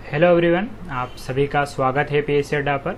Hello everyone, आप सभी का स्वागत है पीएससी अड्डा पर।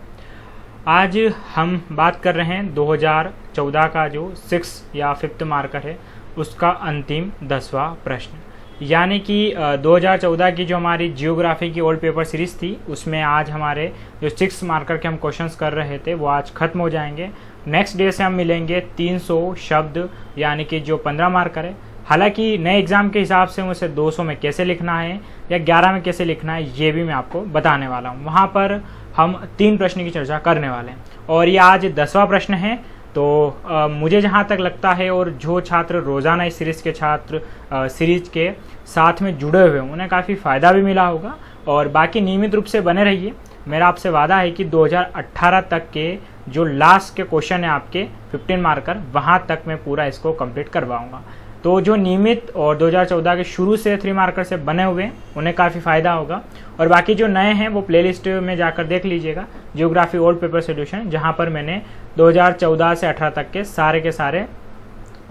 आज हम बात कर रहे हैं 2014 का जो 6 या 5th मार्कर है उसका अंतिम 10वां प्रश्न। यानी कि 2014 की जो हमारी जियोग्राफी की ओल्ड पेपर सीरीज थी उसमें आज हमारे जो 6 मार्कर के हम क्वेश्चंस कर रहे थे वो आज खत्म हो जाएंगे। नेक्स्ट डे से हम मिलेंगे 300 शब्द यानी कि जो 15 मार्कर है। हालांकि नए एग्जाम के हिसाब से उसे 200 में कैसे लिखना है या 11 में कैसे लिखना है ये भी मैं आपको बताने वाला हूँ। वहाँ पर हम 3 प्रश्न की चर्चा करने वाले हैं और ये आज 10वां प्रश्न है। तो मुझे जहाँ तक लगता है और जो छात्र रोज़ाना इस सीरीज़ के छात्र सीरीज के साथ में जुड़े हुए हैं उन्हें काफ़ी फ़ायदा भी मिला होगा। और बाकी नियमित रूप से बने रहिए। मेरा आपसे वादा है कि 2018 तक के जो लास्ट के क्वेश्चन है आपके 15 मार्कर वहाँ तक मैं पूरा इसको कंप्लीट करवाऊँगा। तो जो नियमित और 2014 के शुरू से 3 मार्कर से बने हुए हैं उन्हें काफ़ी फ़ायदा होगा। और बाकी जो नए हैं वो प्लेलिस्ट में जाकर देख लीजिएगा, जियोग्राफी ओल्ड पेपर सोल्यूशन, जहां पर मैंने 2014 से 18 तक के सारे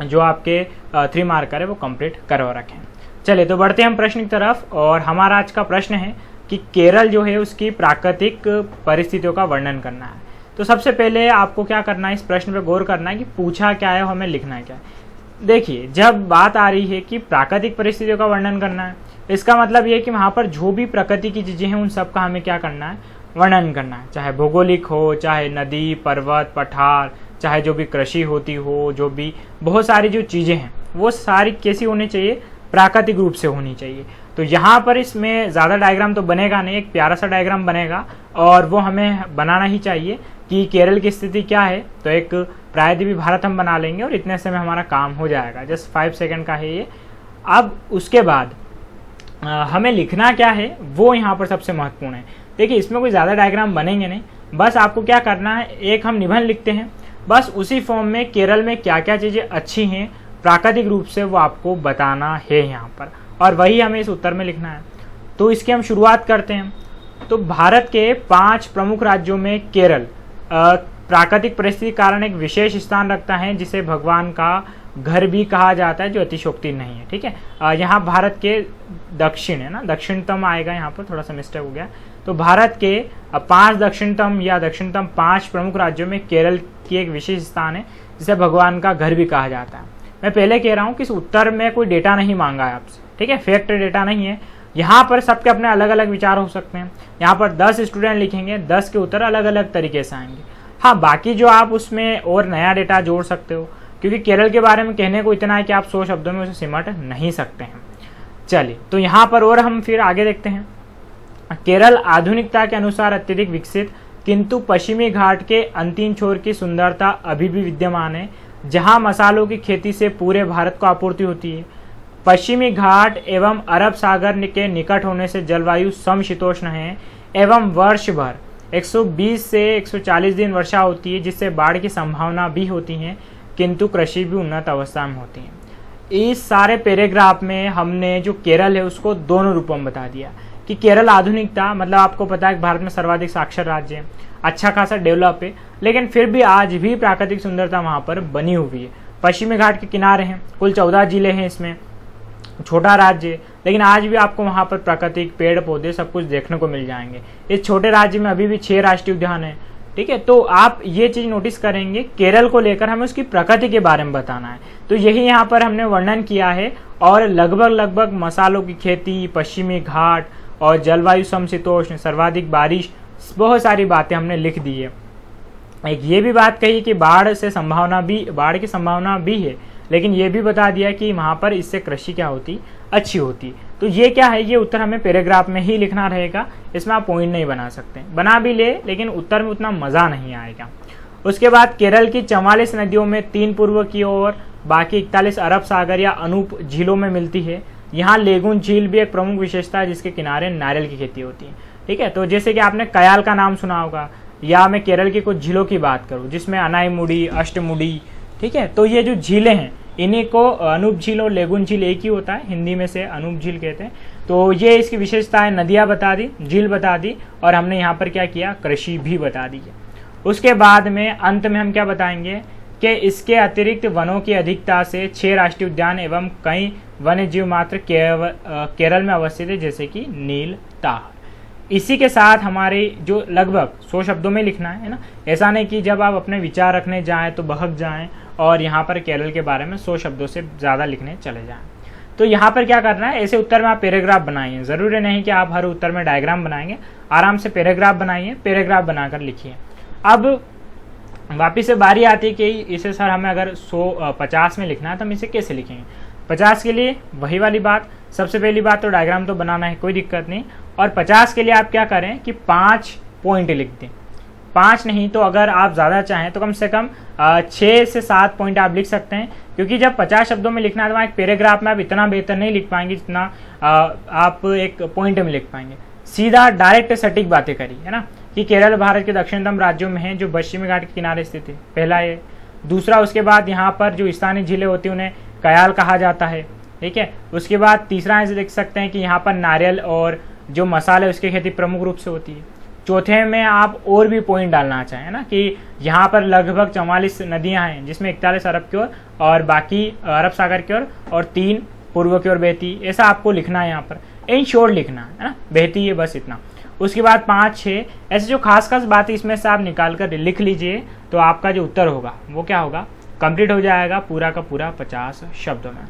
जो आपके 3 मार्कर है वो कंप्लीट करवा रखे हैं। चलिए तो बढ़ते हैं हम प्रश्न की तरफ। और हमारा आज का प्रश्न है कि केरल जो है उसकी प्राकृतिक परिस्थितियों का वर्णन करना है। तो सबसे पहले आपको क्या करना है, इस प्रश्न पर गौर करना है कि पूछा क्या है, हमें लिखना है क्या है। देखिए, जब बात आ रही है कि प्राकृतिक परिस्थितियों का वर्णन करना है, इसका मतलब ये है कि वहाँ पर जो भी प्रकृति की चीज़ें हैं उन सब का हमें क्या करना है, वर्णन करना है। चाहे भौगोलिक हो, चाहे नदी, पर्वत, पठार, चाहे जो भी कृषि होती हो, जो भी बहुत सारी जो चीज़ें हैं वो सारी कैसी होनी चाहिए, प्राकृतिक रूप से होनी चाहिए। तो यहाँ पर इसमें ज़्यादा डायग्राम तो बनेगा नहीं, एक प्यारा सा डायग्राम बनेगा और वो हमें बनाना ही चाहिए कि केरल की स्थिति क्या है। तो एक प्रायद्वीपीय भारत हम बना लेंगे और इतने से में हमारा काम हो जाएगा। जस्ट 5 सेकंड का है ये। अब उसके बाद हमें लिखना क्या है वो यहाँ पर सबसे महत्वपूर्ण है। देखिए, इसमें कोई ज़्यादा डायग्राम बनेंगे नहीं, बस आपको क्या करना है, एक हम निबंध लिखते हैं, बस उसी फॉर्म में केरल में क्या क्या चीज़ें अच्छी हैं प्राकृतिक रूप से वो आपको बताना है यहाँ पर, और वही हमें इस उत्तर में लिखना है। तो इसकी हम शुरुआत करते हैं। तो भारत के 5 प्रमुख राज्यों में केरल प्राकृतिक परिस्थिति कारण एक विशेष स्थान रखता है, जिसे भगवान का घर भी कहा जाता है, जो अतिशयोक्ति नहीं है। ठीक है, यहाँ भारत के दक्षिण है ना, दक्षिणतम आएगा, यहाँ पर थोड़ा सा मिस्टेक हो गया। तो भारत के 5 दक्षिणतम या दक्षिणतम 5 प्रमुख राज्यों में केरल की एक विशेष स्थान है, जिसे भगवान का घर भी कहा जाता है। मैं पहले कह रहा हूँ कि इस उत्तर में कोई डेटा नहीं मांगा है आपसे, ठीक है, फैक्ट डेटा नहीं है। यहाँ पर सबके अपने अलग अलग विचार हो सकते हैं। यहाँ पर 10 स्टूडेंट लिखेंगे, 10 के उत्तर अलग अलग तरीके से आएंगे। हाँ, बाकी जो आप उसमें और नया डेटा जोड़ सकते हो, क्योंकि केरल के बारे में कहने को इतना है कि आप 100 शब्दों में उसे सिमट नहीं सकते हैं। चलिए, तो यहाँ पर और हम फिर आगे देखते हैं। केरल आधुनिकता के अनुसार अत्यधिक विकसित, किंतु पश्चिमी घाट के अंतिम छोर की सुंदरता अभी भी विद्यमान है, जहाँ मसालों की खेती से पूरे भारत को आपूर्ति होती है। पश्चिमी घाट एवं अरब सागर के निकट होने से जलवायु समशीतोष्ण है एवं वर्ष भर 120 से 140 दिन वर्षा होती है, जिससे बाढ़ की संभावना भी होती है, किंतु कृषि भी उन्नत अवस्था में होती है। इस सारे पैराग्राफ में हमने जो केरल है उसको दोनों रूपों में बता दिया कि केरल आधुनिकता, मतलब आपको पता है कि भारत में सर्वाधिक साक्षर राज्य है, अच्छा खासा डेवलप है, लेकिन फिर भी आज भी प्राकृतिक सुंदरता वहाँ पर बनी हुई है। पश्चिमी घाट के किनारे हैं, कुल 14 जिले हैं, इसमें छोटा राज्य है, लेकिन आज भी आपको वहाँ पर प्राकृतिक पेड़ पौधे सब कुछ देखने को मिल जाएंगे। इस छोटे राज्य में अभी भी 6 राष्ट्रीय उद्यान है। ठीक है, तो आप ये चीज नोटिस करेंगे, केरल को लेकर हमें उसकी प्रकृति के बारे में बताना है। तो यही यहाँ पर हमने वर्णन किया है और लगभग मसालों की खेती, पश्चिमी घाट और जलवायु समशीतोष्ण, सर्वाधिक बारिश, बहुत सारी बातें हमने लिख दी है। एक ये भी बात कही कि बाढ़ की संभावना भी है, लेकिन ये भी बता दिया कि वहाँ पर इससे कृषि क्या होती, अच्छी होती। तो ये क्या है, ये उत्तर हमें पैराग्राफ में ही लिखना रहेगा, इसमें आप पॉइंट नहीं बना सकते, बना भी ले लेकिन उत्तर में उतना मज़ा नहीं आएगा। उसके बाद केरल की 44 नदियों में 3 पूर्व की ओर, बाकी 41 अरब सागर या अनूप झीलों में मिलती है। यहाँ लेगुन झील भी एक प्रमुख विशेषता है, जिसके किनारे नारियल की खेती होती है। ठीक है, तो जैसे कि आपने कयाल का नाम सुना होगा, या मैं केरल की कुछ झीलों की बात करूँ जिसमें अनाईमुड़ी, अष्टमुड़ी, ठीक है, तो ये जो झीलें हैं इन्हीं को अनूप झील और लेगुन झील एक ही होता है, हिंदी में से अनूप झील कहते हैं। तो ये इसकी विशेषता है, नदियाँ बता दी, झील बता दी, और हमने यहाँ पर क्या किया, कृषि भी बता दी है। उसके बाद में अंत में हम क्या बताएंगे कि इसके अतिरिक्त वनों की अधिकता से 6 राष्ट्रीय उद्यान एवं कई वन्य जीव मात्र केरल में अवस्थित है, जैसे कि नील, ताड़। इसी के साथ हमारे जो लगभग 100 शब्दों में लिखना है ना, ऐसा नहीं कि जब आप अपने विचार रखने जाएं तो बहक जाएं और यहाँ पर केरल के बारे में 100 शब्दों से ज़्यादा लिखने चले जाएं। तो यहाँ पर क्या करना है, ऐसे उत्तर में आप पैराग्राफ बनाइए, ज़रूरी नहीं कि आप हर उत्तर में डायग्राम बनाएंगे, आराम से पैराग्राफ बनाइए, पैराग्राफ बनाकर लिखिए। अब वापिस से बारी आती है कि इसे सर हमें अगर 50 में लिखना है तो हम इसे कैसे लिखेंगे। 50 के लिए वही वाली बात, सबसे पहली बात तो डायग्राम तो बनाना है, कोई दिक्कत नहीं। और 50 के लिए आप क्या करें कि 5 पॉइंट लिख दें, 5 नहीं तो अगर आप ज़्यादा चाहें तो कम से कम 6 से 7 पॉइंट आप लिख सकते हैं, क्योंकि जब 50 शब्दों में लिखना है तो वहाँ एक पैराग्राफ में आप इतना बेहतर नहीं लिख पाएंगे जितना आप एक पॉइंट में लिख पाएंगे। सीधा डायरेक्ट सटीक बातें करिए, है ना, कि केरल भारत के दक्षिणतम राज्यों में है जो पश्चिमी घाट के किनारे स्थित है, पहला ये। दूसरा, उसके बाद यहाँ पर जो स्थानीय झीलें होती हैं उन्हें कयाल कहा जाता है, ठीक है। उसके बाद तीसरा ऐसे देख सकते हैं कि यहाँ पर नारियल और जो मसाले उसकी खेती प्रमुख रूप से होती है। चौथे में आप और भी पॉइंट डालना चाहें ना, कि यहाँ पर लगभग 44 नदियाँ हैं जिसमें 41 अरब की ओर और बाकी अरब सागर की ओर और 3 पूर्व की ओर बहती, ऐसा आपको लिखना है यहाँ पर, इन शॉर्ट लिखना है ना, बहती है बस इतना। उसके बाद 5-6 ऐसे जो खास खास बातें इसमें से आप निकाल कर लिख लीजिए, तो आपका जो उत्तर होगा वो क्या होगा, कंप्लीट हो जाएगा पूरा का पूरा 50 शब्दों में।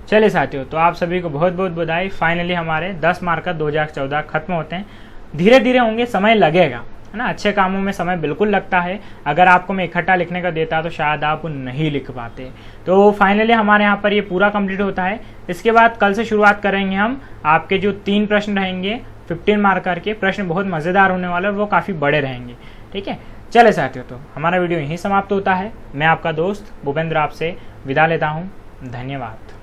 चलिए साथियों, तो आप सभी को बहुत बहुत बधाई। फाइनली हमारे 10 मार्क का 2014 खत्म होते हैं। धीरे धीरे होंगे, समय लगेगा, है ना, अच्छे कामों में समय बिल्कुल लगता है। अगर आपको मैं इकट्ठा लिखने का देता तो शायद आप नहीं लिख पाते। तो फाइनली हमारे यहाँ पर ये पूरा कंप्लीट होता है। इसके बाद कल से शुरुआत करेंगे हम, आपके जो 3 प्रश्न रहेंगे 15 मार्कर के प्रश्न, बहुत मज़ेदार होने वाले और वो काफ़ी बड़े रहेंगे, ठीक है। चले साथियों, तो हमारा वीडियो यहीं समाप्त होता है। मैं आपका दोस्त भूपेंद्र आपसे विदा लेता हूँ। धन्यवाद।